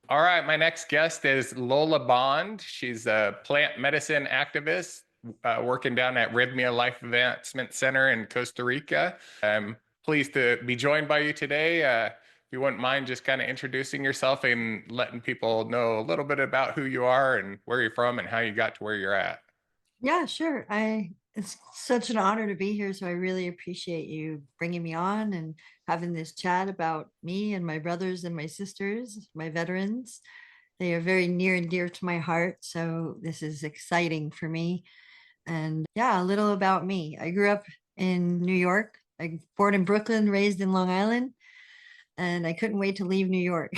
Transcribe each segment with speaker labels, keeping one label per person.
Speaker 1: All right, my next guest is Lola Bond. She's a plant medicine activist working down at Rhythmia Life Advancement Center in Costa Rica. I'm pleased to be joined by you today. If you wouldn't mind just kind of introducing yourself and letting people know a little bit about who you are and where you're from and how you got to where you're at.
Speaker 2: Yeah, sure. It's such an honor to be here. So I really appreciate you bringing me on and having this chat about me and my brothers and my sisters, my veterans. They are very near and dear to my heart. So this is exciting for me. And yeah, a little about me. I grew up in New York. I born in Brooklyn, raised in Long Island, and I couldn't wait to leave New York.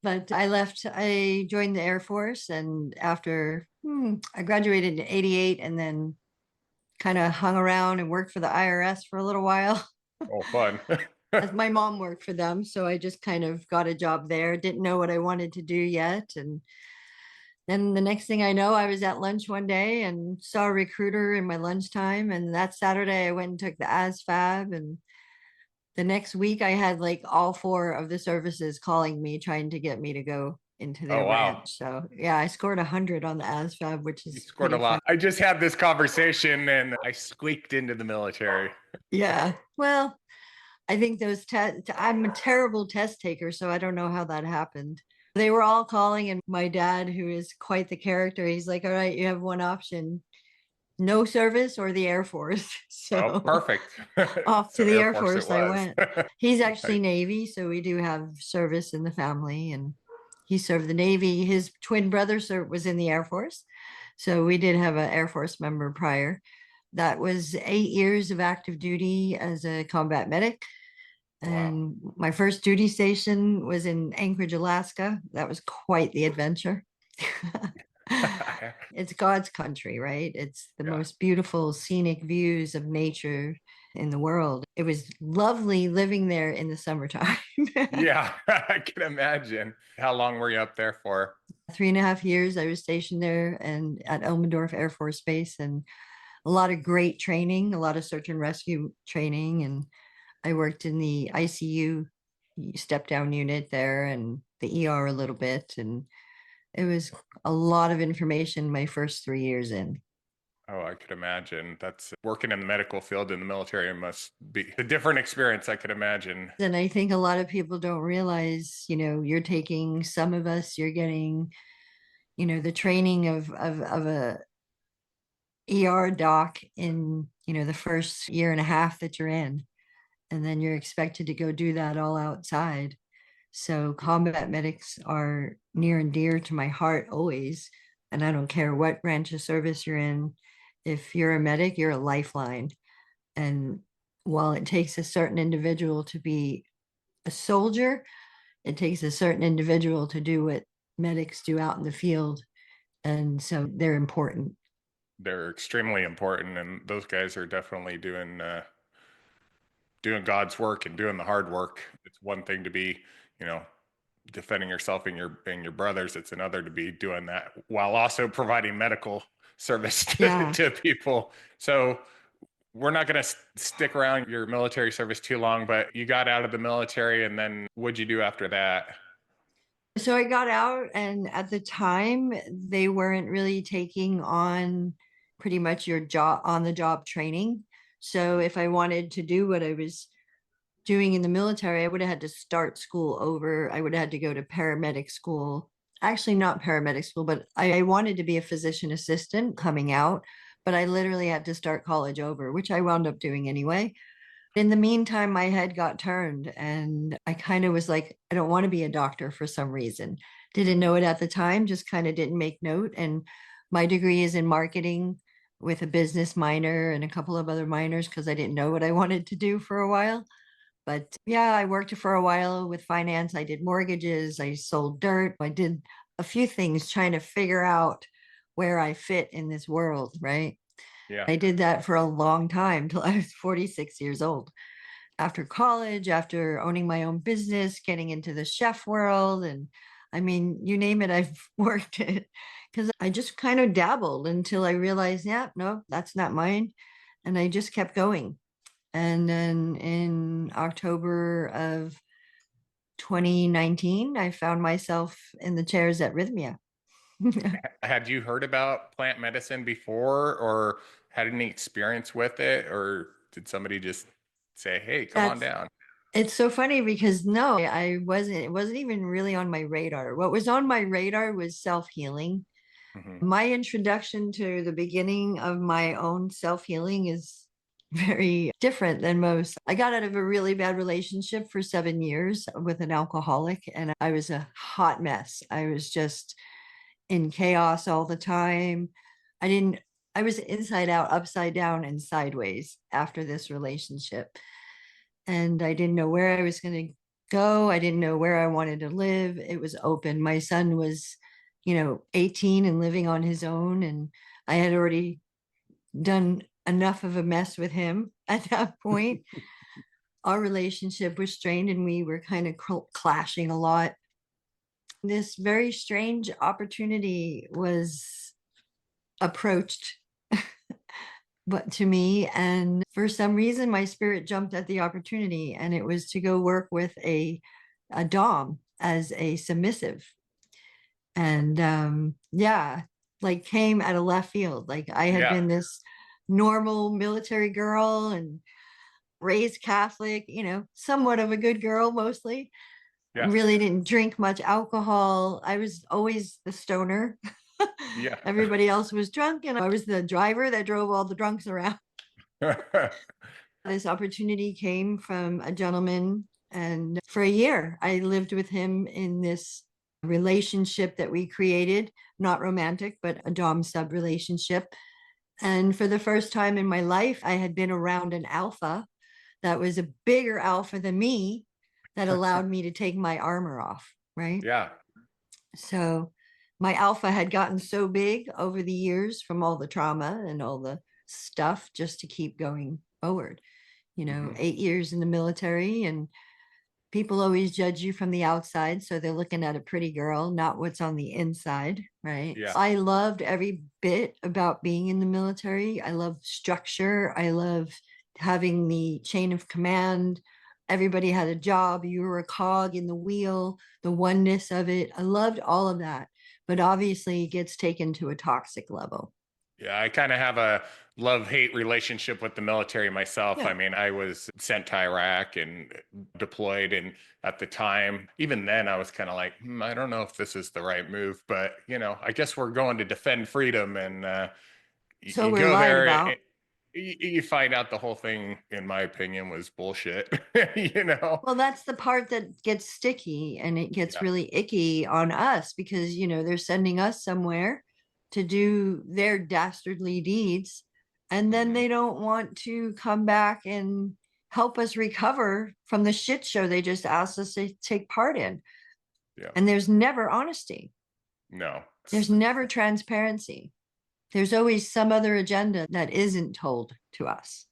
Speaker 2: But I joined the Air Force, and after I graduated in 88 and then kind of hung around and worked for the IRS for a little while
Speaker 1: Oh, fun.
Speaker 2: as my mom worked for them. So I just kind of got a job there, didn't know what I wanted to do yet. And then the next thing I know, I was at lunch one day and saw a recruiter in my lunchtime. And that Saturday, I went and took the ASFAB. And the next week, I had like all four of the services calling me, trying to get me to go into
Speaker 1: Oh,
Speaker 2: their
Speaker 1: wow.
Speaker 2: ranch. So yeah, I scored 100 on the ASFAB, which
Speaker 1: You
Speaker 2: is
Speaker 1: scored a
Speaker 2: pretty fun.
Speaker 1: lot. I just had this conversation and I squeaked into the military.
Speaker 2: Yeah. Well, I think those tests, I'm a terrible test taker, so I don't know how that happened. They were all calling, and my dad, who is quite the character, he's like, all right, you have one option, no service or the Air Force.
Speaker 1: Oh,
Speaker 2: So
Speaker 1: perfect.
Speaker 2: off to
Speaker 1: So
Speaker 2: the
Speaker 1: Air
Speaker 2: Air
Speaker 1: Force it
Speaker 2: Force I
Speaker 1: was.
Speaker 2: went. He's
Speaker 1: Nice.
Speaker 2: actually Navy, so we do have service in the family, and he served the Navy. His twin brother was in the Air Force. So we did have an Air Force member prior. That was 8 years of active duty as a combat medic.
Speaker 1: Wow.
Speaker 2: And my first duty station was in Anchorage, Alaska. That was quite the adventure. It's God's country, right? It's the
Speaker 1: Yeah.
Speaker 2: most beautiful scenic views of nature in the world. It was lovely living there in the summertime.
Speaker 1: Yeah, I can imagine. How long were you up there for?
Speaker 2: 3.5 years I was stationed there and at Elmendorf Air Force Base, and a lot of great training, a lot of search and rescue training. And I worked in the ICU step down unit there and the ER a little bit. And it was a lot of information my first 3 years in.
Speaker 1: Oh, I could imagine. That's working in the medical field in the military must be a different experience, I could imagine.
Speaker 2: And I think a lot of people don't realize, you're taking some of us, you're getting, the training of a ER doc in, the first year and a half that you're in. And then you're expected to go do that all outside. So combat medics are near and dear to my heart always. And I don't care what branch of service you're in. If you're a medic, you're a lifeline. And while it takes a certain individual to be a soldier, it takes a certain individual to do what medics do out in the field. And so they're important.
Speaker 1: They're extremely important, and those guys are definitely doing God's work and doing the hard work. It's one thing to be, you know, defending yourself and your brothers. It's another to be doing that while also providing medical service
Speaker 2: Yeah.
Speaker 1: to people. So we're not going to stick around your military service too long, but you got out of the military, and then what'd you do after that?
Speaker 2: So I got out, and at the time, they weren't really taking on pretty much your job on the job training. So if I wanted to do what I was doing in the military, I would have had to start school over. I would have had to go to paramedic school. Actually, not paramedic school, but I wanted to be a physician assistant coming out, but I literally had to start college over, which I wound up doing anyway. In the meantime, my head got turned, and I kind of was like, I don't want to be a doctor for some reason. Didn't know it at the time, just kind of didn't make note. And my degree is in marketing with a business minor and a couple of other minors because I didn't know what I wanted to do for a while. But yeah, I worked for a while with finance. I did mortgages, I sold dirt, I did a few things trying to figure out where I fit in this world, right?
Speaker 1: Yeah.
Speaker 2: I did that for a long time till I was 46 years old. After college, after owning my own business, getting into the chef world, and I mean, you name it, I've worked it because I just kind of dabbled until I realized, yeah, no, that's not mine. And I just kept going. And then in October of 2019, I found myself in the chairs at Rhythmia.
Speaker 1: Had you heard about plant medicine before or had any experience with it, or did somebody just say, "Hey, come on
Speaker 2: That's
Speaker 1: down"?
Speaker 2: It's so funny because no, I wasn't, it wasn't even really on my radar. What was on my radar was self-healing.
Speaker 1: Hmm.
Speaker 2: My introduction to the beginning of my own self-healing is very different than most. I got out of a really bad relationship for 7 years with an alcoholic, and I was a hot mess. I was just in chaos all the time. I didn't, I was inside out, upside down, and sideways after this relationship. And I didn't know where I was going to go. I didn't know where I wanted to live. It was open. My son was, 18 and living on his own. And I had already done enough of a mess with him at that point. Our relationship was strained and we were kind of clashing a lot. This very strange opportunity was approached but to me, and for some reason my spirit jumped at the opportunity, and it was to go work with a dom as a submissive. And yeah, like came at a left field. Like I had
Speaker 1: Yeah,
Speaker 2: been this normal military girl and raised Catholic, somewhat of a good girl mostly.
Speaker 1: yeah,
Speaker 2: Really didn't drink much alcohol. I was always the stoner.
Speaker 1: yeah.
Speaker 2: Everybody else was drunk, and I was the driver that drove all the drunks around. This opportunity came from a gentleman, and for a year, I lived with him in this relationship that we created, not romantic, but a dom sub relationship. And for the first time in my life, I had been around an alpha that was a bigger alpha than me that allowed me to take my armor off, right?
Speaker 1: Yeah.
Speaker 2: So my alpha had gotten so big over the years from all the trauma and all the stuff just to keep going forward.
Speaker 1: Hmm.
Speaker 2: 8 years in the military, and people always judge you from the outside. So they're looking at a pretty girl, not what's on the inside, right?
Speaker 1: Yeah.
Speaker 2: I loved every bit about being in the military. I love structure. I love having the chain of command. Everybody had a job. You were a cog in the wheel, the oneness of it. I loved all of that. But obviously, it gets taken to a toxic level.
Speaker 1: Yeah, I kind of have a love-hate relationship with the military myself.
Speaker 2: Yeah.
Speaker 1: I mean, I was sent to Iraq and deployed, and at the time, even then, I was kind of like, I don't know if this is the right move, but I guess we're going to defend freedom, and
Speaker 2: So
Speaker 1: you
Speaker 2: we're
Speaker 1: go
Speaker 2: lied
Speaker 1: there,
Speaker 2: about.
Speaker 1: you find out the whole thing, in my opinion, was bullshit. You know?
Speaker 2: Well, that's the part that gets sticky and it gets
Speaker 1: Yeah.
Speaker 2: really icky on us because, they're sending us somewhere to do their dastardly deeds. And then
Speaker 1: Hmm.
Speaker 2: they don't want to come back and help us recover from the shit show they just asked us to take part in.
Speaker 1: Yeah.
Speaker 2: And there's never honesty,
Speaker 1: No.
Speaker 2: there's never transparency. There's always some other agenda that isn't told to us.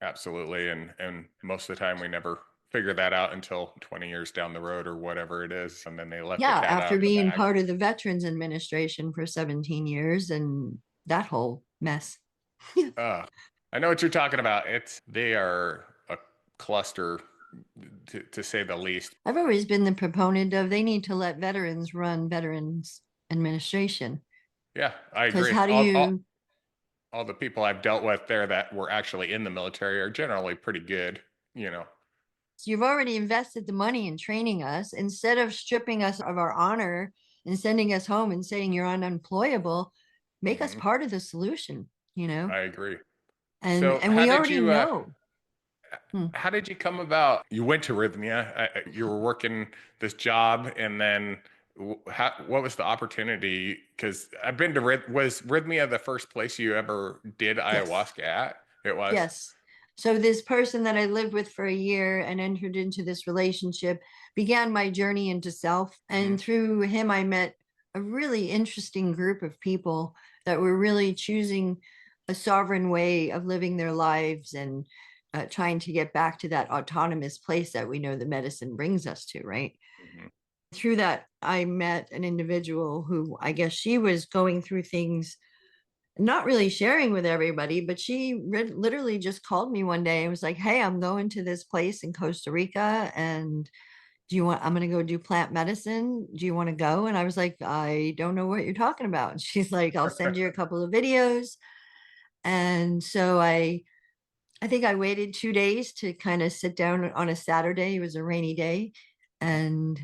Speaker 1: Absolutely. And most of the time we never figure that out until 20 years down the road or whatever it is. And then they let the
Speaker 2: Yeah,
Speaker 1: cat out
Speaker 2: after
Speaker 1: of the
Speaker 2: being
Speaker 1: bag.
Speaker 2: part of the Veterans Administration for 17 years and that whole mess.
Speaker 1: Uh, I know what you're talking about. They are a cluster to say the least.
Speaker 2: I've always been the proponent of they need to let veterans run Veterans Administration.
Speaker 1: Yeah, I
Speaker 2: Because
Speaker 1: agree.
Speaker 2: how do you,
Speaker 1: All the people I've dealt with there that were actually in the military are generally pretty good, you know.
Speaker 2: you've already invested the money in training us instead of stripping us of our honor and sending us home and saying you're unemployable, make us
Speaker 1: Hmm.
Speaker 2: part of the solution, you know?
Speaker 1: I agree.
Speaker 2: And
Speaker 1: So
Speaker 2: and we already know. Hmm.
Speaker 1: how did you come about? You went to Rhythmia. You were working this job, and then what was the opportunity? Because I've been to was Rhythmia the first place you ever did
Speaker 2: Yes.
Speaker 1: ayahuasca at? It was.
Speaker 2: Yes. So this person that I lived with for a year and entered into this relationship began my journey into self.
Speaker 1: Hmm.
Speaker 2: And through him, I met a really interesting group of people that were really choosing a sovereign way of living their lives and trying to get back to that autonomous place that we know the medicine brings us to, right?
Speaker 1: Hmm.
Speaker 2: Through that, I met an individual who I guess she was going through things not really sharing with everybody, but she literally just called me one day and was like, "Hey, I'm going to this place in Costa Rica and I'm going to go do plant medicine. Do you want to go? And I was like, I don't know what you're talking about. And she's like, I'll send you a couple of videos. And so I think I waited 2 days to kind of sit down on a Saturday. It was a rainy day. And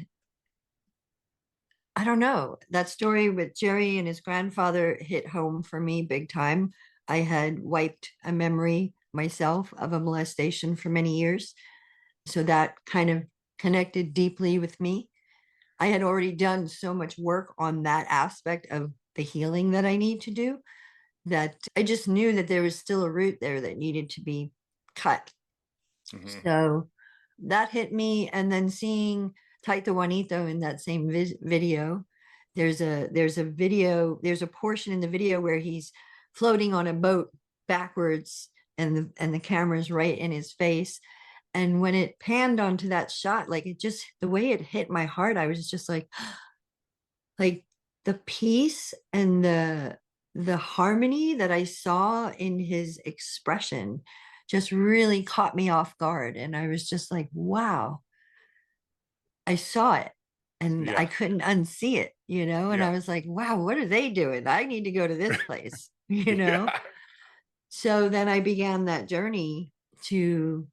Speaker 2: I don't know, that story with Jerry and his grandfather hit home for me big time. I had wiped a memory myself of a molestation for many years. So that kind of connected deeply with me. I had already done so much work on that aspect of the healing that I need to do that I just knew that there was still a root there that needed to be cut.
Speaker 1: Hmm.
Speaker 2: So that hit me. And then seeing Taito Juanito in that same video, there's a portion in the video where he's floating on a boat backwards, and the camera's right in his face. And when it panned onto that shot, like it just, the way it hit my heart, I was just like the peace and the harmony that I saw in his expression just really caught me off guard. And I was just like, wow, I saw it and
Speaker 1: Yeah.
Speaker 2: I couldn't unsee it, and I
Speaker 1: Yeah.
Speaker 2: was like, wow, what are they doing? I need to go to this place,
Speaker 1: Yeah.
Speaker 2: So then I began that journey to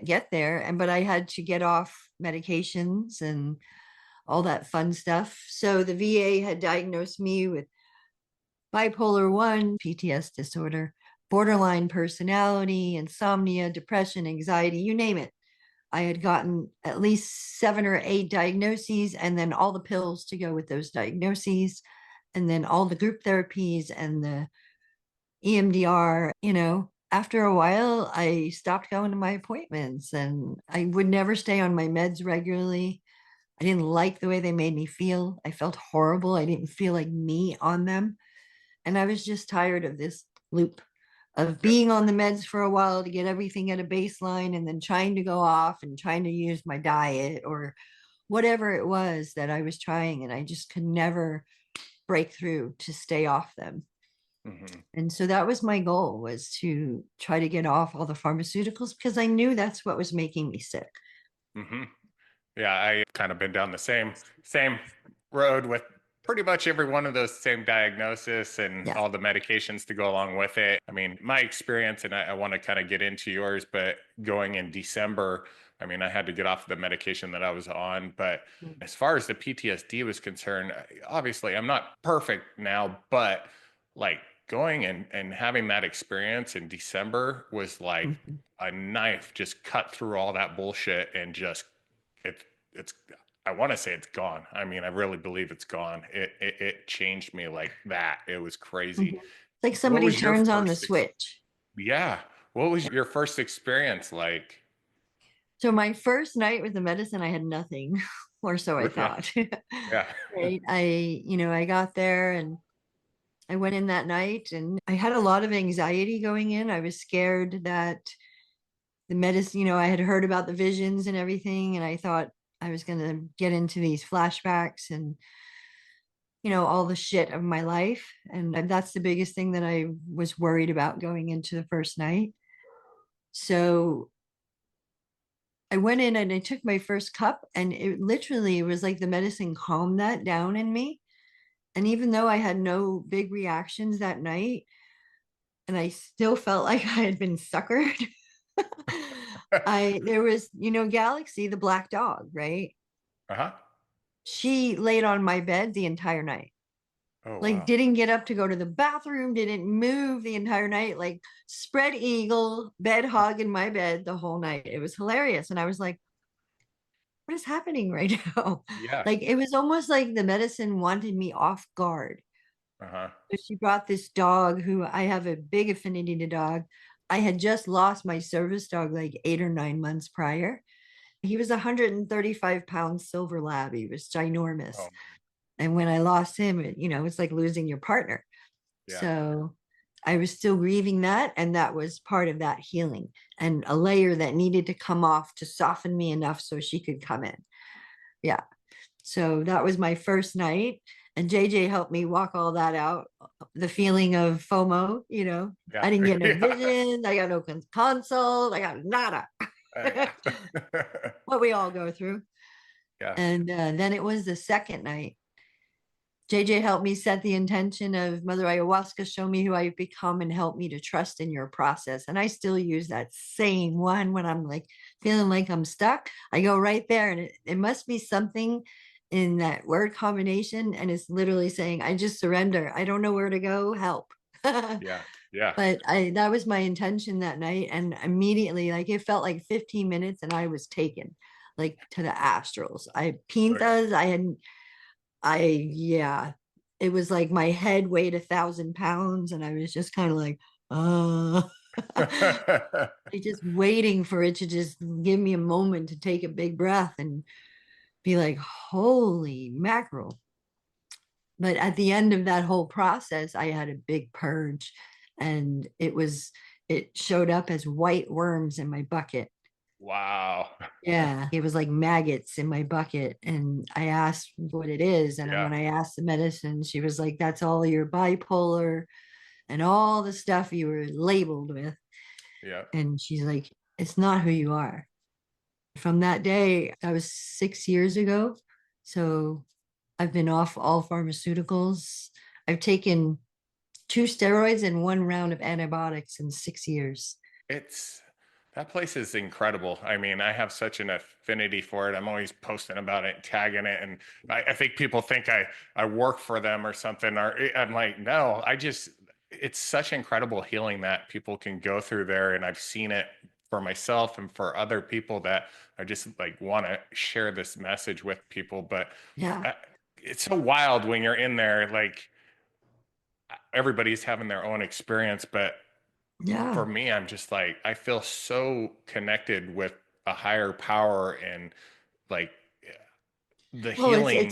Speaker 2: get there. But I had to get off medications and all that fun stuff. So the VA had diagnosed me with bipolar 1, PTS disorder, borderline personality, insomnia, depression, anxiety, you name it. I had gotten at least 7 or 8 diagnoses, and then all the pills to go with those diagnoses, and then all the group therapies and the EMDR. After a while, I stopped going to my appointments, and I would never stay on my meds regularly. I didn't like the way they made me feel. I felt horrible. I didn't feel like me on them. And I was just tired of this loop of
Speaker 1: Yep.
Speaker 2: being on the meds for a while to get everything at a baseline, and then trying to go off and trying to use my diet or whatever it was that I was trying. And I just could never break through to stay off them.
Speaker 1: Hmm.
Speaker 2: And so that was my goal, was to try to get off all the pharmaceuticals, because I knew that's what was making me sick.
Speaker 1: Hmm. Yeah, I kind of been down the same road with pretty much every one of those same diagnosis and
Speaker 2: Yeah.
Speaker 1: all the medications to go along with it. I mean, my experience, and I want to kind of get into yours, but going in December, I mean, I had to get off the medication that I was on. But as far as the PTSD was concerned, obviously I'm not perfect now, but like going and having that experience in December was like
Speaker 2: Mhm.
Speaker 1: a knife just cut through all that bullshit and just it it's I want to say it's gone. I mean, I really believe it's gone. It changed me like that. It was
Speaker 2: Mhm.
Speaker 1: crazy.
Speaker 2: Like
Speaker 1: What
Speaker 2: somebody
Speaker 1: was your
Speaker 2: turns on the
Speaker 1: first
Speaker 2: switch.
Speaker 1: yeah. What was your first experience like?
Speaker 2: So my first night with the medicine, I had nothing, or so I
Speaker 1: Yeah.
Speaker 2: thought.
Speaker 1: Yeah.
Speaker 2: Right. I got there and I went in that night, and I had a lot of anxiety going in. I was scared that the medicine, I had heard about the visions and everything, and I thought I was going to get into these flashbacks and, all the shit of my life. And that's the biggest thing that I was worried about going into the first night. So I went in and I took my first cup, and it literally was like the medicine calmed that down in me. And even though I had no big reactions that night, and I still felt like I had been suckered, there was, Galaxy, the black dog, right?
Speaker 1: Uh-huh.
Speaker 2: She laid on my bed the entire night.
Speaker 1: Oh
Speaker 2: Like,
Speaker 1: wow.
Speaker 2: didn't get up to go to the bathroom, didn't move the entire night, like spread eagle, bed hog in my bed the whole night. It was hilarious. And I was like, what is happening right now?
Speaker 1: Yeah.
Speaker 2: Like, it was almost like the medicine wanted me off guard.
Speaker 1: Uh-huh.
Speaker 2: So she brought this dog, who I have a big affinity to dog. I had just lost my service dog like 8 or 9 months prior. He was a 135-pound silver lab. He was ginormous.
Speaker 1: Oh
Speaker 2: And when I lost him, it's like losing your partner.
Speaker 1: yeah.
Speaker 2: So I was still grieving that. And that was part of that healing, and a layer that needed to come off to soften me enough so she could come in. Yeah. So that was my first night. And JJ helped me walk all that out. The feeling of FOMO,
Speaker 1: Yeah.
Speaker 2: I didn't get no
Speaker 1: Yeah.
Speaker 2: vision. I got no consult. I got nada. what we all go through.
Speaker 1: Yeah.
Speaker 2: And then it was the second night. JJ helped me set the intention of Mother Ayahuasca, show me who I've become and help me to trust in your process. And I still use that same one when I'm like feeling like I'm stuck. I go right there, and it must be something in that word combination. And it's literally saying, I just surrender. I don't know where to go. Help.
Speaker 1: Yeah. Yeah.
Speaker 2: But that was my intention that night. And immediately, like it felt like 15 minutes and I was taken like to the astrals. I
Speaker 1: Oh, yeah.
Speaker 2: pintas, yeah, it was like my head weighed 1,000 pounds, and I was just kind of like, uh, just waiting for it to just give me a moment to take a big breath and be like, holy mackerel. But at the end of that whole process, I had a big purge, and it showed up as white worms in my bucket.
Speaker 1: Wow.
Speaker 2: Yeah, it was like maggots in my bucket. And I asked what it is. And
Speaker 1: Yeah.
Speaker 2: when I asked the medicine, she was like, that's all your bipolar and all the stuff you were labeled with.
Speaker 1: Yeah.
Speaker 2: And she's like, it's not who you are. From that day, that was 6 years ago. So I've been off all pharmaceuticals. I've taken 2 steroids and 1 round of antibiotics in 6 years.
Speaker 1: It's that place is incredible. I mean, I have such an affinity for it. I'm always posting about it, tagging it, and I think people think I work for them or something. Or I'm like, no, it's such incredible healing that people can go through there, and I've seen it for myself and for other people that I just like want to share this message with people. But
Speaker 2: Yeah.
Speaker 1: uh, it's so wild when you're in there, like everybody's having their own experience, but for
Speaker 2: Yeah.
Speaker 1: me, I'm just like, I feel so connected with a higher power and like the
Speaker 2: Well,
Speaker 1: healing.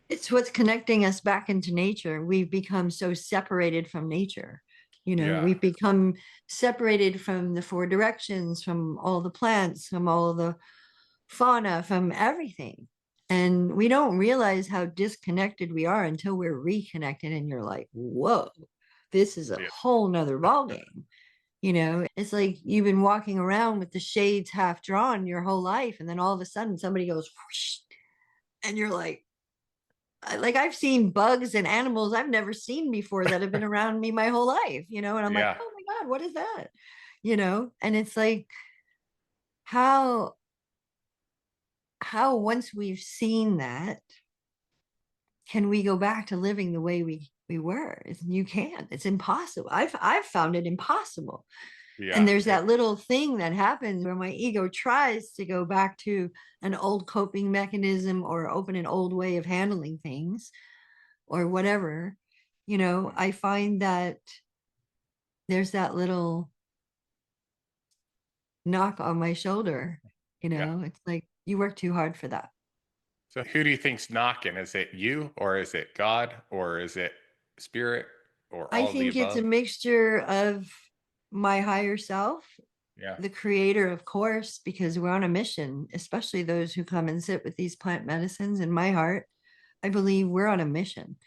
Speaker 2: it's what's connecting us back into nature. We've become so separated from nature.
Speaker 1: Yeah.
Speaker 2: We've become separated from the four directions, from all the plants, from all the fauna, from everything. And we don't realize how disconnected we are until we're reconnected. And you're like, whoa, this is a
Speaker 1: Yeah.
Speaker 2: whole nother ballgame. It's like you've been walking around with the shades half drawn your whole life. And then all of a sudden somebody goes, whoosh, and you're like I've seen bugs and animals I've never seen before that have been around me my whole life, and I'm like,
Speaker 1: Yeah.
Speaker 2: oh my God, what is that? And it's like how once we've seen that, can we go back to living the way we were? You can't. It's impossible. I've found it impossible. And
Speaker 1: Yeah.
Speaker 2: there's that little thing that happens where my ego tries to go back to an old coping mechanism or open an old way of handling things or whatever. I find that there's that little knock on my shoulder.
Speaker 1: Yeah.
Speaker 2: It's like you work too hard for that.
Speaker 1: So who do you think's knocking? Is it you or is it God or is it spirit or
Speaker 2: I
Speaker 1: all of the
Speaker 2: think it's a
Speaker 1: above?
Speaker 2: mixture of my higher self,
Speaker 1: Yeah.
Speaker 2: the creator, of course, because we're on a mission, especially those who come and sit with these plant medicines. In my heart, I believe we're on a mission.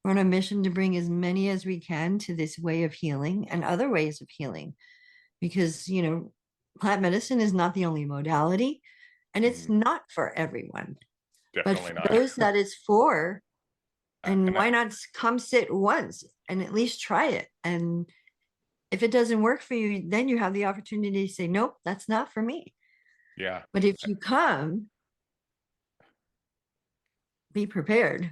Speaker 2: We're on a mission to bring as many as we can to this way of healing and other ways of healing because, plant medicine is not the only modality and it's
Speaker 1: Mhm.
Speaker 2: not for everyone. But
Speaker 1: Definitely
Speaker 2: for
Speaker 1: not.
Speaker 2: those that it's for, and
Speaker 1: And I,
Speaker 2: why not come sit once and at least try it? And if it doesn't work for you, then you have the opportunity to say, nope, that's not for me.
Speaker 1: yeah.
Speaker 2: But if you come, be prepared.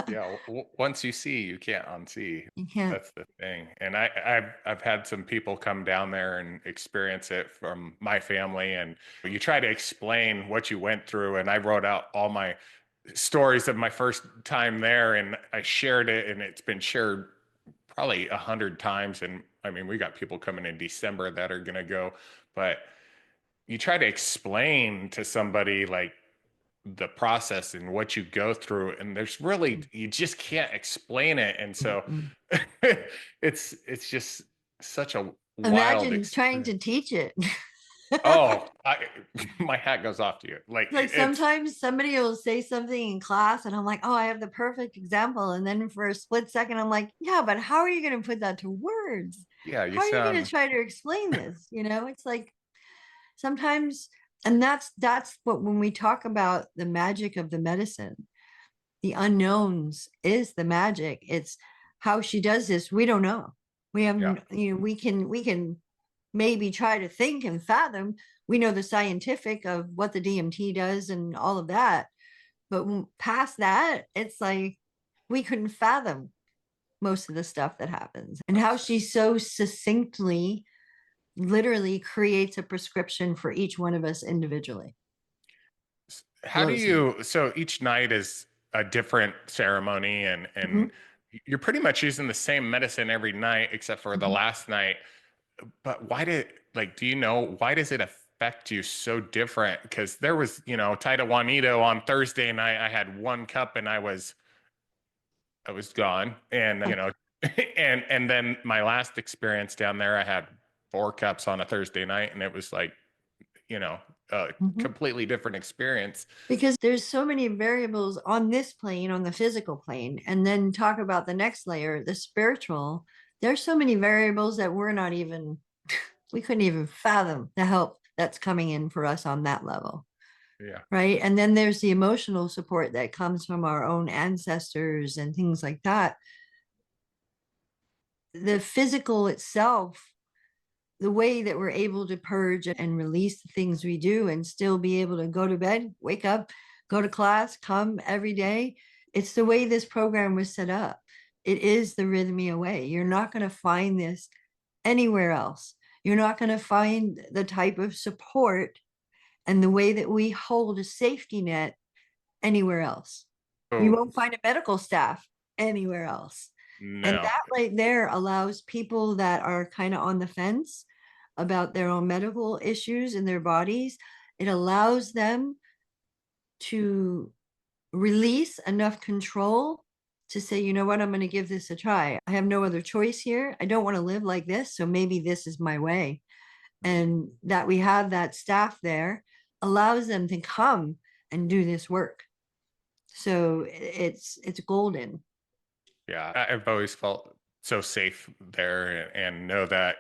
Speaker 1: Yeah, once you see, you can't unsee.
Speaker 2: You can't.
Speaker 1: That's the thing. And I've had some people come down there and experience it from my family, and you try to explain what you went through, and I wrote out all my stories of my first time there, and I shared it, and it's been shared probably 100 times. And I mean, we got people coming in December that are gonna go, but you try to explain to somebody like the process and what you go through, and there's really you just can't explain it, and so
Speaker 2: Mm-mm.
Speaker 1: it's just such a wild
Speaker 2: Imagine trying
Speaker 1: experience.
Speaker 2: to teach it.
Speaker 1: Oh, my hat goes off to you. Like
Speaker 2: Like
Speaker 1: it's
Speaker 2: sometimes somebody will say something in class and I'm like, oh, I have the perfect example. And then for a split second, I'm like, yeah, but how are you going to put that to words?
Speaker 1: yeah, you
Speaker 2: How are you going to
Speaker 1: sound
Speaker 2: try to explain this? It's like sometimes, and that's what, when we talk about the magic of the medicine, the unknowns is the magic. It's how she does this, we don't know. We
Speaker 1: Yeah.
Speaker 2: haven't, we can maybe try to think and fathom. We know the scientific of what the DMT does and all of that, but past that, it's like we couldn't fathom most of the stuff that happens, and how she so succinctly literally creates a prescription for each one of us individually.
Speaker 1: How do
Speaker 2: Blows me.
Speaker 1: you, so each night is a different ceremony, and
Speaker 2: Mhm,
Speaker 1: you're pretty much using the same medicine every night except for the
Speaker 2: mhm.
Speaker 1: last night. But why did, like, do you know why does it affect you so different? Because there was, Tita Juanito on Thursday night. I had one cup and I was gone. And, and then my last experience down there, I had four cups on a Thursday night, and it was like, you know, a
Speaker 2: Mhm.
Speaker 1: completely different experience.
Speaker 2: Because there's so many variables on this plane, on the physical plane, and then talk about the next layer, the spiritual. There's so many variables that we're not even, we couldn't even fathom the help that's coming in for us on that level.
Speaker 1: Yeah.
Speaker 2: Right. And then there's the emotional support that comes from our own ancestors and things like that. The physical itself, the way that we're able to purge and release the things we do and still be able to go to bed, wake up, go to class, come every day. It's the way this program was set up. It is the Rhythmia way. You're not going to find this anywhere else. You're not going to find the type of support and the way that we hold a safety net anywhere else. You
Speaker 1: Oh,
Speaker 2: won't find a medical staff anywhere else. And
Speaker 1: no.
Speaker 2: that right there allows people that are kind of on the fence about their own medical issues in their bodies, it allows them to release enough control to say, you know what, I'm going to give this a try. I have no other choice here. I don't want to live like this. So maybe this is my way.
Speaker 1: Mhm.
Speaker 2: And that we have that staff there allows them to come and do this work. So it's golden.
Speaker 1: Yeah, I've always felt so safe there, and know that,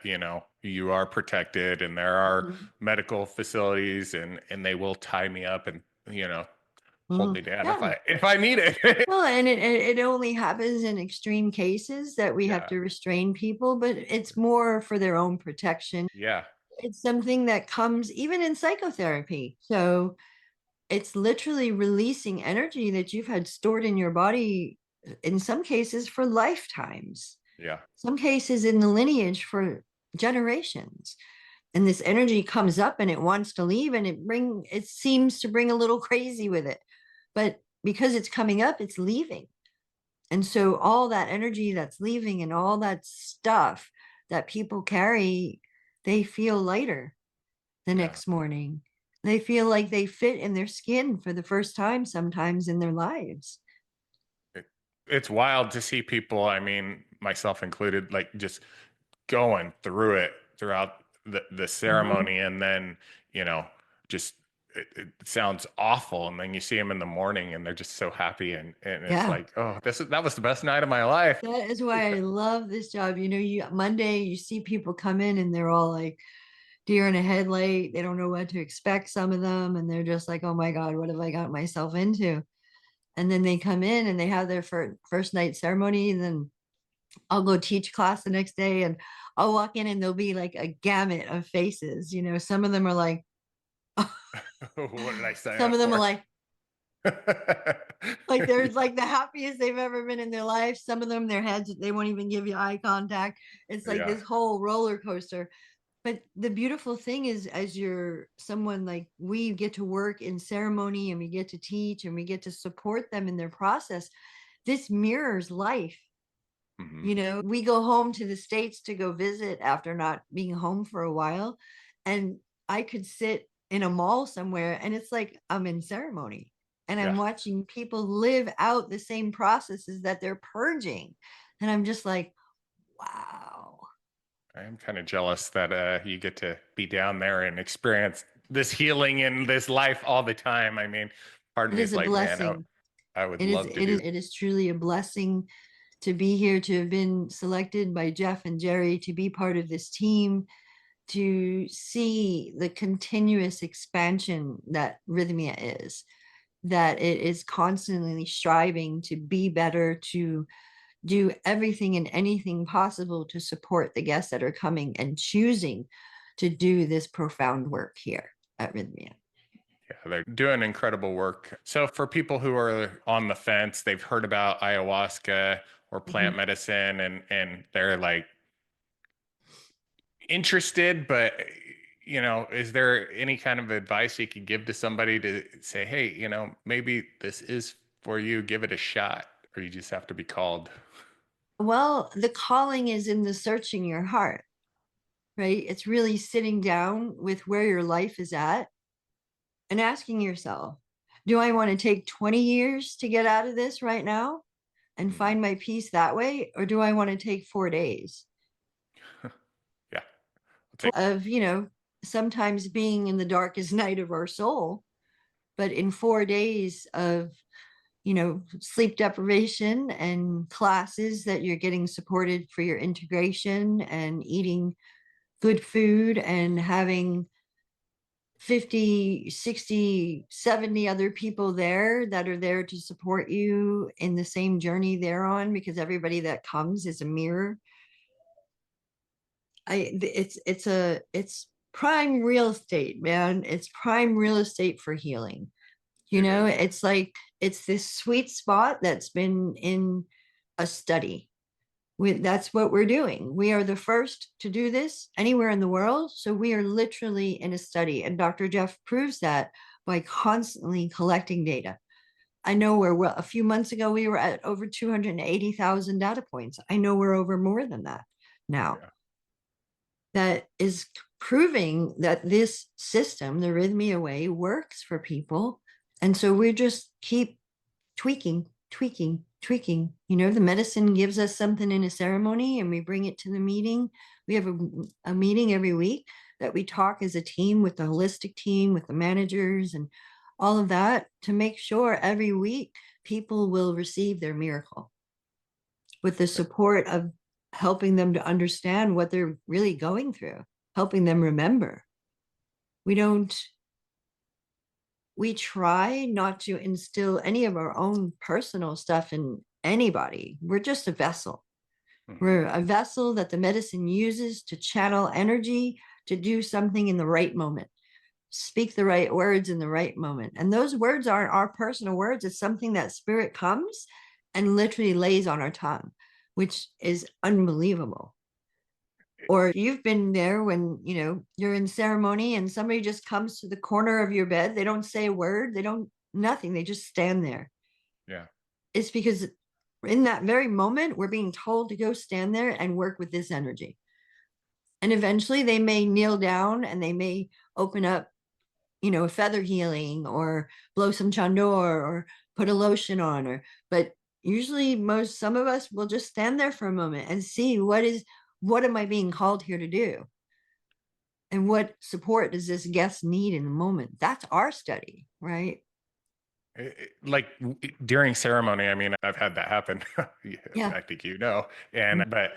Speaker 1: you are protected, and there are
Speaker 2: Mhm.
Speaker 1: medical facilities, and they will tie me up and, hold
Speaker 2: Mhm.
Speaker 1: me down if
Speaker 2: Yeah.
Speaker 1: I need it.
Speaker 2: Well, and it only happens in extreme cases that we have
Speaker 1: Yeah.
Speaker 2: to restrain people, but it's more for their own protection.
Speaker 1: Yeah.
Speaker 2: It's something that comes even in psychotherapy. So it's literally releasing energy that you've had stored in your body, in some cases for lifetimes,
Speaker 1: Yeah.
Speaker 2: some cases in the lineage for generations. And this energy comes up and it wants to leave, and it seems to bring a little crazy with it. But because it's coming up, it's leaving. And so all that energy that's leaving and all that stuff that people carry, they feel lighter the
Speaker 1: Yeah.
Speaker 2: next morning. They feel like they fit in their skin for the first time sometimes in their lives.
Speaker 1: It, it's wild to see people, I mean, myself included, like, just going through it throughout the
Speaker 2: Mhm.
Speaker 1: ceremony, and then, you know just it sounds awful, and then you see them in the morning and they're just so happy, and it's
Speaker 2: Yeah.
Speaker 1: like, oh, that was the best night of my life.
Speaker 2: That is why I love this job. You Monday, you see people come in and they're all like deer in a headlight. They don't know what to expect, some of them, and they're just like, oh my God, what have I got myself into? And then they come in and they have their first night ceremony, and then I'll go teach class the next day, and I'll walk in and there'll be like a gamut of faces. Some of them are like,
Speaker 1: What did I sign
Speaker 2: some
Speaker 1: up
Speaker 2: of them are
Speaker 1: for?
Speaker 2: like they're like the happiest they've ever been in their life. Some of them, their heads, they won't even give you eye contact. It's like
Speaker 1: Yeah.
Speaker 2: this whole roller coaster. But the beautiful thing is, as you're someone like, we get to work in ceremony and we get to teach and we get to support them in their process. This mirrors life.
Speaker 1: Hmm.
Speaker 2: We go home to the States to go visit after not being home for a while. And I could sit in a mall somewhere and it's like I'm in ceremony and I'm
Speaker 1: Yeah.
Speaker 2: watching people live out the same processes that they're purging. And I'm just like, wow.
Speaker 1: I am kind of jealous that you get to be down there and experience this healing in this life all the time. I mean, part of
Speaker 2: It
Speaker 1: me
Speaker 2: is
Speaker 1: is
Speaker 2: a
Speaker 1: like, man,
Speaker 2: blessing.
Speaker 1: I would
Speaker 2: It is,
Speaker 1: love to
Speaker 2: it
Speaker 1: do.
Speaker 2: is, it is truly a blessing to be here, to have been selected by Jeff and Jerry to be part of this team, to see the continuous expansion that Rhythmia is, that it is constantly striving to be better, to do everything and anything possible to support the guests that are coming and choosing to do this profound work here at Rhythmia.
Speaker 1: Yeah, they're doing incredible work. So for people who are on the fence, they've heard about ayahuasca or plant
Speaker 2: Mhm.
Speaker 1: medicine and they're like interested, but is there any kind of advice you could give to somebody to say, hey, maybe this is for you, give it a shot, or you just have to be called?
Speaker 2: Well, the calling is in the searching your heart, right? It's really sitting down with where your life is at and asking yourself, do I want to take 20 years to get out of this right now and
Speaker 1: Mhm.
Speaker 2: find my peace that way? Or do I want to take 4 days
Speaker 1: Yeah, I'll take.
Speaker 2: of, sometimes being in the darkest night of our soul, but in 4 days of, sleep deprivation and classes that you're getting supported for your integration and eating good food and having 50, 60, 70 other people there that are there to support you in the same journey they're on, because everybody that comes is a mirror. It's prime real estate, man. It's prime real estate for healing.
Speaker 1: It is.
Speaker 2: It's like it's this sweet spot that's been in a study. That's what we're doing. We are the first to do this anywhere in the world. So we are literally in a study. And Dr. Jeff proves that by constantly collecting data. I know a few months ago, we were at over 280,000 data points. I know we're over more than that now.
Speaker 1: Yeah.
Speaker 2: That is proving that this system, the Rhythmia way, works for people. And so we just keep tweaking, tweaking, tweaking. The medicine gives us something in a ceremony and we bring it to the meeting. We have a meeting every week that we talk as a team with the holistic team, with the managers and all of that to make sure every week people will receive their miracle with the support of helping them to understand what they're really going through, helping them remember. We don't we try not to instill any of our own personal stuff in anybody. We're just a vessel.
Speaker 1: Mhm.
Speaker 2: We're a vessel that the medicine uses to channel energy to do something in the right moment, speak the right words in the right moment. And those words aren't our personal words. It's something that spirit comes and literally lays on our tongue, which is unbelievable. Or you've been there when, you're in ceremony and somebody just comes to the corner of your bed. They don't say a word. They don't, nothing. They just stand there.
Speaker 1: Yeah.
Speaker 2: It's because in that very moment, we're being told to go stand there and work with this energy. And eventually they may kneel down and they may open up, a feather healing or blow some chandor or put a lotion on but usually some of us will just stand there for a moment and see what am I being called here to do? And what support does this guest need in the moment? That's our study, right?
Speaker 1: Like during ceremony, I mean, I've had that happen.
Speaker 2: Yeah.
Speaker 1: I think but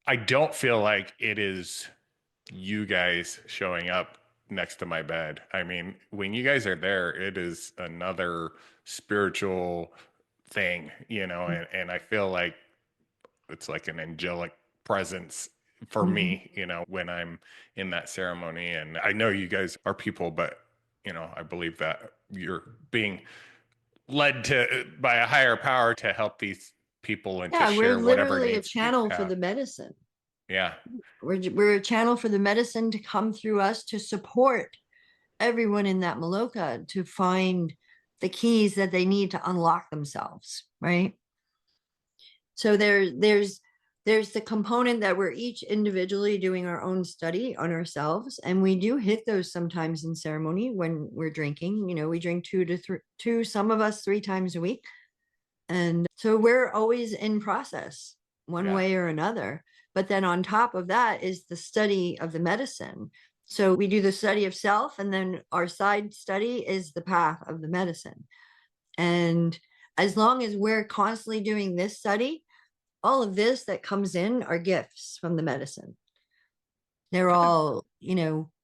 Speaker 1: I don't feel like it is you guys showing up next to my bed. I mean, when you guys are there, it is another spiritual thing, and I feel like it's like an angelic presence for
Speaker 2: Mhm.
Speaker 1: me, when I'm in that ceremony. And I know you guys are people, but I believe that you're being led to by a higher power to help these people and to
Speaker 2: Yeah, we're
Speaker 1: share whatever
Speaker 2: literally a
Speaker 1: needs to be
Speaker 2: channel for
Speaker 1: passed.
Speaker 2: the medicine.
Speaker 1: Yeah.
Speaker 2: We're a channel for the medicine to come through us to support everyone in that Maloka to find the keys that they need to unlock themselves, right? So there's the component that we're each individually doing our own study on ourselves, and we do hit those sometimes in ceremony when we're drinking. We drink two, some of us 3 times a week, and so we're always in process one
Speaker 1: Yeah.
Speaker 2: way or another. But then on top of that is the study of the medicine. So we do the study of self, and then our side study is the path of the medicine. And as long as we're constantly doing this study, all of this that comes in are gifts from the medicine. They're all,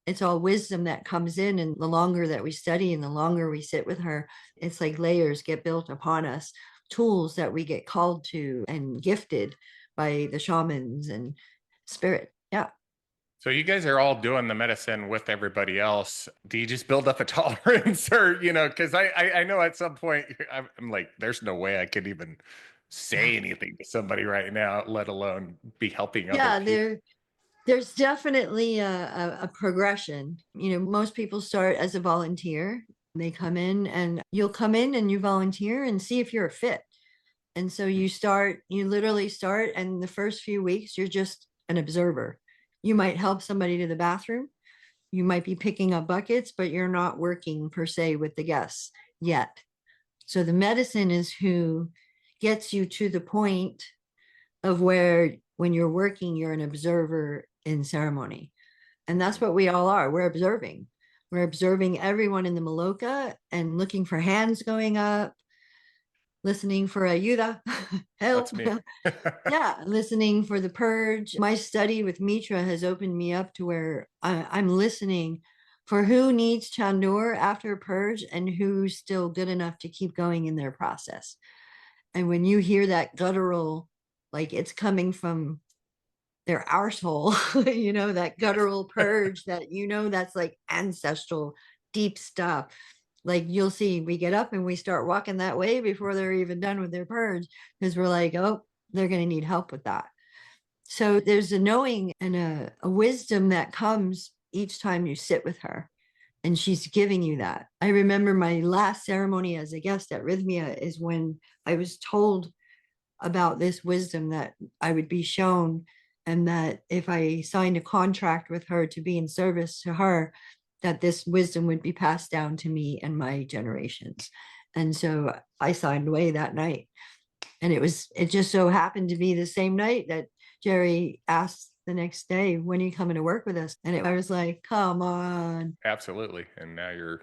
Speaker 2: it's all wisdom that comes in. And the longer that we study and the longer we sit with her, it's like layers get built upon us, tools that we get called to and gifted by the shamans and spirit. Yeah.
Speaker 1: So you guys are all doing the medicine with everybody else. Do you just build up a tolerance or, because I know at some point I'm like, there's no way I could even say anything to somebody right now, let alone be helping other
Speaker 2: Yeah,
Speaker 1: people.
Speaker 2: there's definitely a progression. Most people start as a volunteer. They come in and you'll come in and you volunteer and see if you're a fit. And so you literally start, and the first few weeks, you're just an observer. You might help somebody to the bathroom. You might be picking up buckets, but you're not working per se with the guests yet. So the medicine is who gets you to the point of where when you're working, you're an observer in ceremony. And that's what we all are. We're observing. We're observing everyone in the Maloka and looking for hands going up, listening for ayuda,
Speaker 1: That's
Speaker 2: help.
Speaker 1: me.
Speaker 2: Yeah, listening for the purge. My study with Mitra has opened me up to where I'm listening for who needs Chandur after a purge and who's still good enough to keep going in their process. And when you hear that guttural, like it's coming from their arsehole, that
Speaker 1: Yes.
Speaker 2: guttural purge that, that's like ancestral, deep stuff. Like you'll see, we get up and we start walking that way before they're even done with their purge because we're like, oh, they're going to need help with that. So there's a knowing and a wisdom that comes each time you sit with her. And she's giving you that. I remember my last ceremony as a guest at Rhythmia is when I was told about this wisdom that I would be shown, and that if I signed a contract with her to be in service to her, that this wisdom would be passed down to me and my generations. And so I signed away that night. And it just so happened to be the same night that Jerry asked the next day, when are you coming to work with us? And I was like, come on.
Speaker 1: Absolutely. And now you're,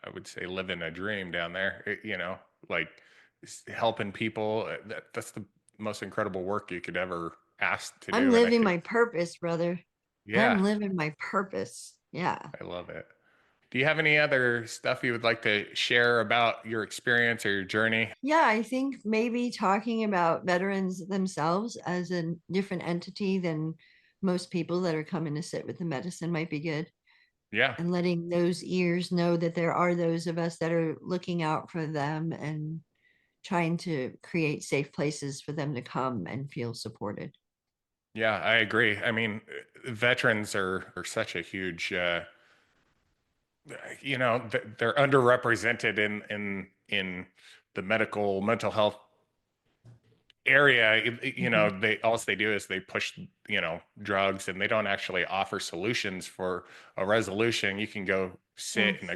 Speaker 1: I would say, living a dream down there, like helping people. That's the most incredible work you could ever ask to
Speaker 2: I'm
Speaker 1: do. And I
Speaker 2: living
Speaker 1: think,
Speaker 2: my purpose, brother. I'm
Speaker 1: yeah,
Speaker 2: living my purpose. Yeah.
Speaker 1: I love it. Do you have any other stuff you would like to share about your experience or your journey?
Speaker 2: Yeah, I think maybe talking about veterans themselves as a different entity than most people that are coming to sit with the medicine might be good.
Speaker 1: Yeah.
Speaker 2: And letting those ears know that there are those of us that are looking out for them and trying to create safe places for them to come and feel supported.
Speaker 1: Yeah, I agree. I mean, veterans are such a huge, they're underrepresented in the medical mental health area.
Speaker 2: Mhm.
Speaker 1: They do is they push, drugs, and they don't actually offer solutions for a resolution. You can go sit in
Speaker 2: Yes.
Speaker 1: a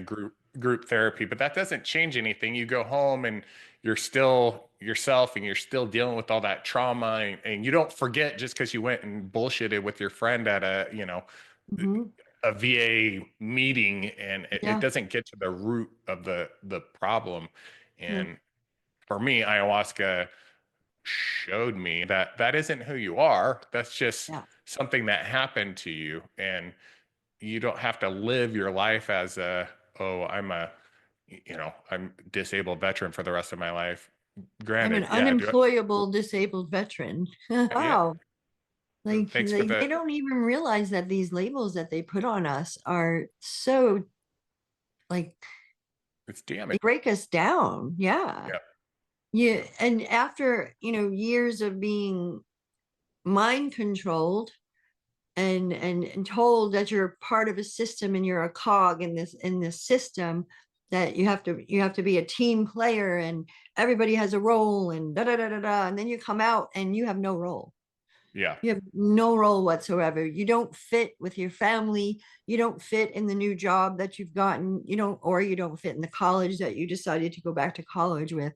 Speaker 1: group therapy, but that doesn't change anything. You go home and you're still yourself and you're still dealing with all that trauma, and you don't forget just because you went and bullshitted with your friend at
Speaker 2: Mhm.
Speaker 1: a VA meeting, and it
Speaker 2: Yeah.
Speaker 1: doesn't get to the root of the problem.
Speaker 2: Yeah.
Speaker 1: And for me, ayahuasca showed me that that isn't who you are. That's just
Speaker 2: Yeah.
Speaker 1: something that happened to you, and you don't have to live your life as oh, I'm disabled veteran for the rest of my life.
Speaker 2: I'm an
Speaker 1: Granted, yeah,
Speaker 2: unemployable disabled veteran.
Speaker 1: yeah.
Speaker 2: Wow.
Speaker 1: Thanks for
Speaker 2: Like they
Speaker 1: the.
Speaker 2: don't even realize that these labels that they put on us are so, like,
Speaker 1: It's
Speaker 2: they
Speaker 1: damage.
Speaker 2: break us down. Yeah.
Speaker 1: Yeah,
Speaker 2: Yeah. And after, years of being mind controlled and told that you're part of a system and you're a cog in this system, that you have to be a team player and everybody has a role and da da da da da, and then you come out and you have no role.
Speaker 1: yeah,
Speaker 2: You have no role whatsoever. You don't fit with your family. You don't fit in the new job that you've gotten. You don't fit in the college that you decided to go back to college with,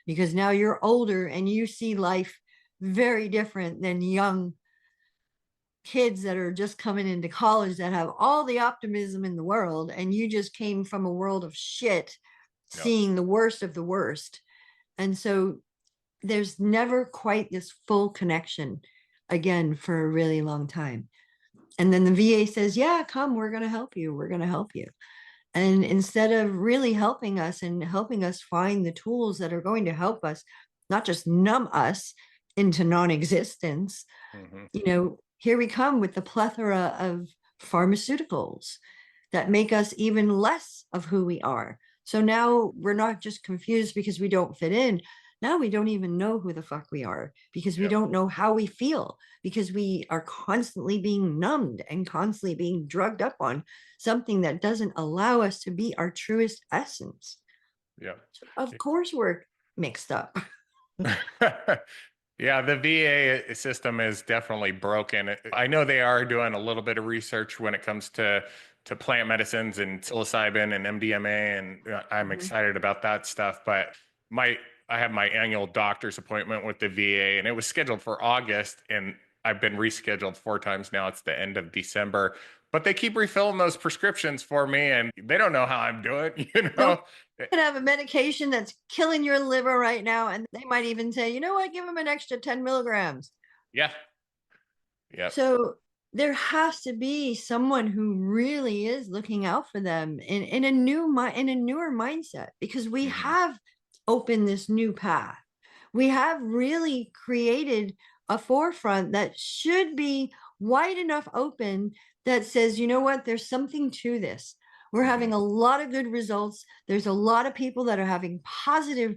Speaker 2: because now you're older and you see life very different than young kids that are just coming into college that have all the optimism in the world. And you just came from a world of shit,
Speaker 1: yeah,
Speaker 2: seeing the worst of the worst. And so there's never quite this full connection again for a really long time. And then the VA says, yeah, come, we're going to help you. We're going to help you. And instead of really helping us and helping us find the tools that are going to help us, not just numb us into non-existence,
Speaker 1: Hmm.
Speaker 2: here we come with the plethora of pharmaceuticals that make us even less of who we are. So now we're not just confused because we don't fit in. Now we don't even know who the fuck we are because we
Speaker 1: Yep.
Speaker 2: don't know how we feel because we are constantly being numbed and constantly being drugged up on something that doesn't allow us to be our truest essence.
Speaker 1: Yep.
Speaker 2: Of course, we're mixed up.
Speaker 1: Yeah, the VA system is definitely broken. I know they are doing a little bit of research when it comes to plant medicines and psilocybin and MDMA, and I'm
Speaker 2: Mhm.
Speaker 1: excited about that stuff. But my I have my annual doctor's appointment with the VA, and it was scheduled for August, and I've been rescheduled 4 times now. It's the end of December, but they keep refilling those prescriptions for me, and they don't know how I'm doing, you
Speaker 2: No,
Speaker 1: know?
Speaker 2: you can have a medication that's killing your liver right now, and they might even say, you know what, give them an extra 10 milligrams.
Speaker 1: Yeah. Yep.
Speaker 2: So there has to be someone who really is looking out for them in a in a newer mindset because we
Speaker 1: Hmm.
Speaker 2: have opened this new path. We have really created a forefront that should be wide enough open that says, you know what, there's something to this. We're
Speaker 1: Hmm.
Speaker 2: having a lot of good results. There's a lot of people that are having positive,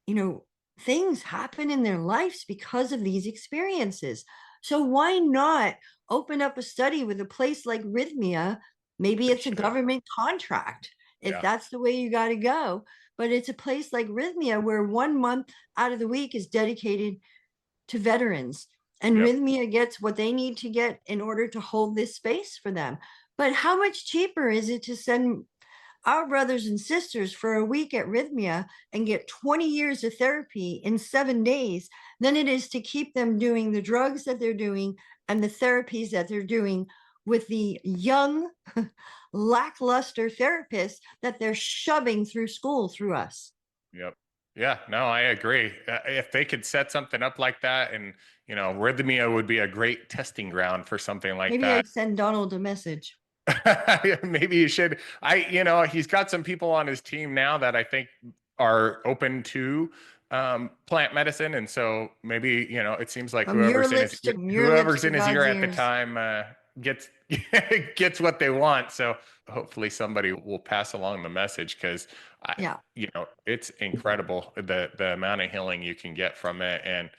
Speaker 2: you know, things happen in their lives because of these experiences. So why not open up a study with a place like Rhythmia? Maybe
Speaker 1: They
Speaker 2: it's a
Speaker 1: should.
Speaker 2: government contract if
Speaker 1: Yeah.
Speaker 2: that's the way you got to go. But it's a place like Rhythmia where 1 month out of the week is dedicated to veterans. And
Speaker 1: Yep.
Speaker 2: Rhythmia gets what they need to get in order to hold this space for them. But how much cheaper is it to send our brothers and sisters for a week at Rhythmia and get 20 years of therapy in 7 days than it is to keep them doing the drugs that they're doing and the therapies that they're doing with the young, lackluster therapists that they're shoving through school through us.
Speaker 1: Yep. Yeah, no, I agree. If they could set something up like that, and Rhythmia would be a great testing ground for something like
Speaker 2: Maybe
Speaker 1: that.
Speaker 2: I'd send Donald a message.
Speaker 1: Maybe you should. He's got some people on his team now that I think are open to plant medicine, and so maybe it seems like
Speaker 2: From your lips
Speaker 1: whoever's
Speaker 2: to
Speaker 1: in his ear
Speaker 2: God's
Speaker 1: at the
Speaker 2: ears.
Speaker 1: time gets gets what they want. So hopefully somebody will pass along the message because
Speaker 2: Yeah.
Speaker 1: it's incredible the amount of healing you can get from it. And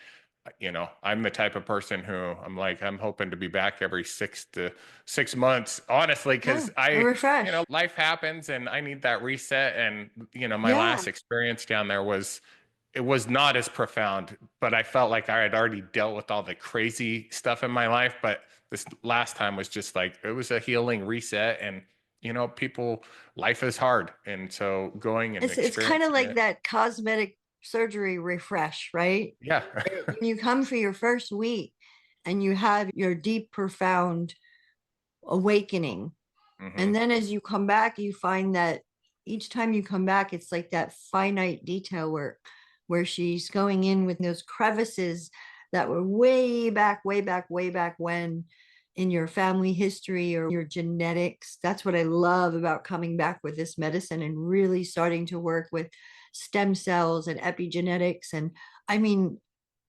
Speaker 1: I'm the type of person who I'm hoping to be back every 6 months, honestly,
Speaker 2: Yeah.
Speaker 1: because
Speaker 2: A refresh.
Speaker 1: life happens and I need that reset. And my
Speaker 2: Yeah.
Speaker 1: last experience down there it was not as profound, but I felt like I had already dealt with all the crazy stuff in my life. But this last time was just like it was a healing reset. And people, life is hard, and so going and
Speaker 2: It's kind of
Speaker 1: experiencing
Speaker 2: like
Speaker 1: it.
Speaker 2: that cosmetic surgery refresh, right?
Speaker 1: Yeah.
Speaker 2: When you come for your first week and you have your deep, profound awakening.
Speaker 1: Hmm.
Speaker 2: And then as you come back, you find that each time you come back, it's like that finite detail work where she's going in with those crevices that were way back, way back, way back when in your family history or your genetics. That's what I love about coming back with this medicine and really starting to work with stem cells and epigenetics. And I mean,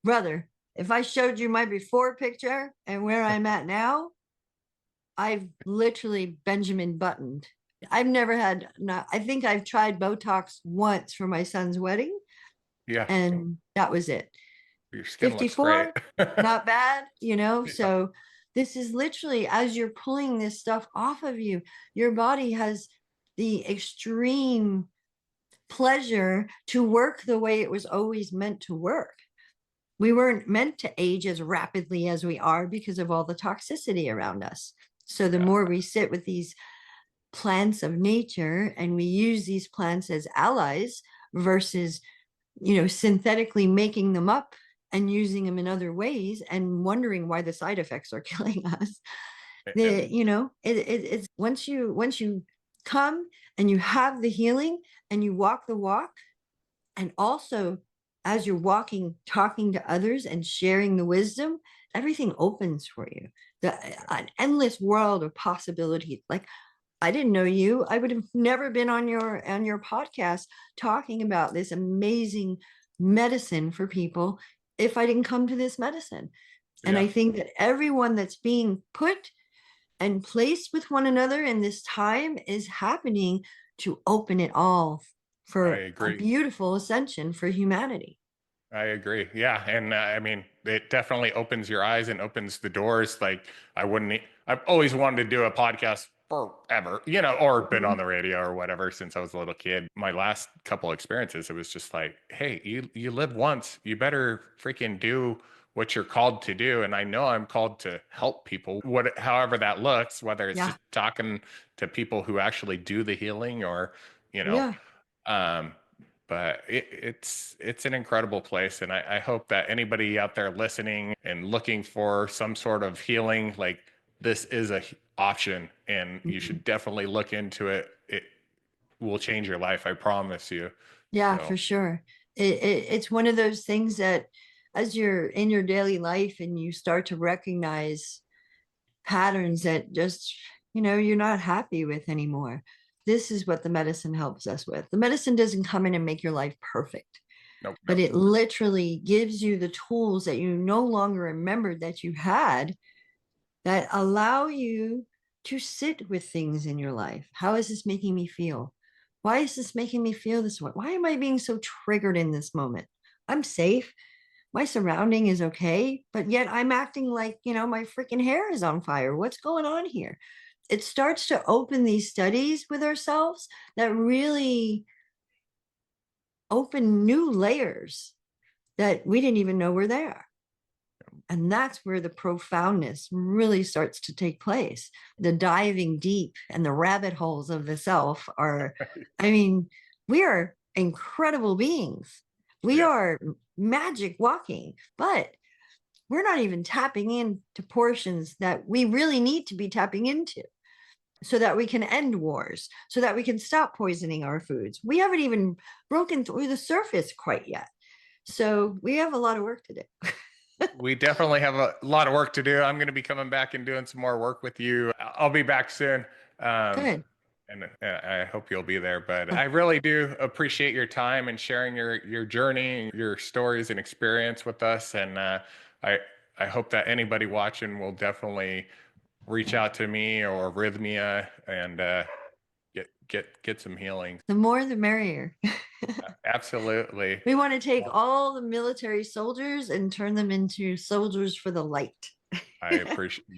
Speaker 2: brother, if I showed you my before picture and where I'm at now, I've literally Benjamin buttoned. I've never had not I think I've tried Botox once for my son's wedding
Speaker 1: Yeah.
Speaker 2: and that was it.
Speaker 1: Your skin looks great.
Speaker 2: 54, not bad,
Speaker 1: Yeah.
Speaker 2: So this is literally as you're pulling this stuff off of you, your body has the extreme pleasure to work the way it was always meant to work. We weren't meant to age as rapidly as we are because of all the toxicity around us. So the
Speaker 1: Yeah.
Speaker 2: more we sit with these plants of nature and we use these plants as allies versus synthetically making them up and using them in other ways and wondering why the side effects are killing us, the
Speaker 1: And
Speaker 2: it's once you come and you have the healing and you walk the walk, and also as you're walking talking to others and sharing the wisdom, everything opens for you. an endless world of possibilities. Like, I didn't know you. I would have never been on your podcast talking about this amazing medicine for people if I didn't come to this medicine. And
Speaker 1: Yeah,
Speaker 2: I think that everyone that's being put and placed with one another in this time is happening to open it all
Speaker 1: I
Speaker 2: for a
Speaker 1: agree.
Speaker 2: beautiful ascension for humanity.
Speaker 1: I agree. Yeah. And I mean, it definitely opens your eyes and opens the doors. Like, I've always wanted to do a podcast forever, or been on
Speaker 2: Mhm.
Speaker 1: the radio or whatever since I was a little kid. My last couple experiences, it was just like, hey, you live once, you better freaking do what you're called to do. And I know I'm called to help people, however that looks, whether it's
Speaker 2: Yeah.
Speaker 1: just talking to people who actually do the healing or, you know,
Speaker 2: Yeah.
Speaker 1: um, but it's an incredible place, and I hope that anybody out there listening and looking for some sort of healing, like this is a option, and you
Speaker 2: Mhm.
Speaker 1: should definitely look into it. It will change your life, I promise you.
Speaker 2: Yeah,
Speaker 1: So
Speaker 2: for sure. It's one of those things that as you're in your daily life and you start to recognize patterns that just, you're not happy with anymore. This is what the medicine helps us with. The medicine doesn't come in and make your life perfect,
Speaker 1: nope,
Speaker 2: but
Speaker 1: nope.
Speaker 2: it literally gives you the tools that you no longer remembered that you had that allow you to sit with things in your life. How is this making me feel? Why is this making me feel this way? Why am I being so triggered in this moment? I'm safe. My surrounding is okay, but yet I'm acting like, my freaking hair is on fire. What's going on here? It starts to open these studies with ourselves that really open new layers that we didn't even know were there. And that's where the profoundness really starts to take place. The diving deep and the rabbit holes of the self are, I mean, we are incredible beings. We
Speaker 1: Yes,
Speaker 2: are magic walking, but we're not even tapping into portions that we really need to be tapping into so that we can end wars, so that we can stop poisoning our foods. We haven't even broken through the surface quite yet. So we have a lot of work to do.
Speaker 1: we definitely have a lot of work to do. I'm going to be coming back and doing some more work with you. I'll be back soon. Um,
Speaker 2: Good.
Speaker 1: and I hope you'll be there. But I really do appreciate your time and sharing your journey, your stories and experience with us. And I I hope that anybody watching will definitely reach out to me or Rhythmia and get some healing.
Speaker 2: The more, the merrier.
Speaker 1: Absolutely.
Speaker 2: We want to take
Speaker 1: Well,
Speaker 2: all the military soldiers and turn them into soldiers for the light.
Speaker 1: I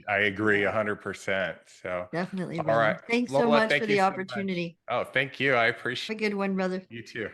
Speaker 1: agree 100%. So,
Speaker 2: Definitely,
Speaker 1: all right,
Speaker 2: brother. Thanks so
Speaker 1: Lola,
Speaker 2: much
Speaker 1: thank
Speaker 2: for
Speaker 1: you
Speaker 2: the
Speaker 1: so much.
Speaker 2: opportunity.
Speaker 1: Oh, thank you. I appreciate
Speaker 2: Have a good one, brother.
Speaker 1: you too.